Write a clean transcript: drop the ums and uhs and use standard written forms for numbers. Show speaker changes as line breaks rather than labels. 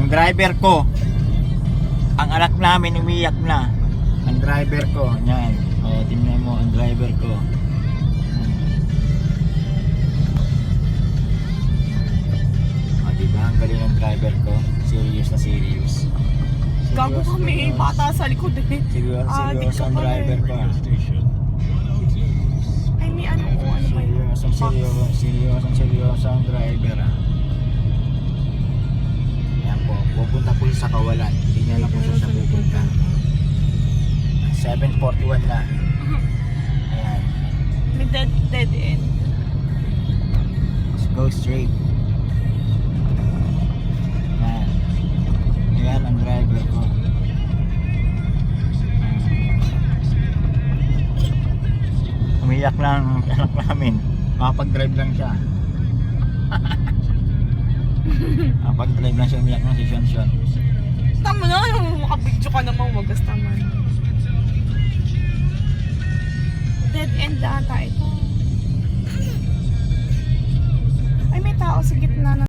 Ang driver ko, ang anak namin umiyak na. Ang driver ko, yan. O, tingnan mo ang driver ko. O, diba ang galing ng driver ko? Serious na serious.
Gago kami, bata sa likod eh.
Serious ang driver ko.
Ay, may ano ko, ano ba yun?
Serious ang driver ah. Ayan po, pupunta po sa Kawalan. Hindi niya lang po siya pupunta. 7:41 na. Ayan.
May dead end.
Let's go straight. Ayan. Ayan ang driver ko. Umiyak lang ang anak namin. Makapag-drive lang siya. Makapag-drive lang siya, umiyak lang si Sean.
Tama na, makapicture ka naman, wagas naman. Dead end ata ito. Ay, may tao sa gitna na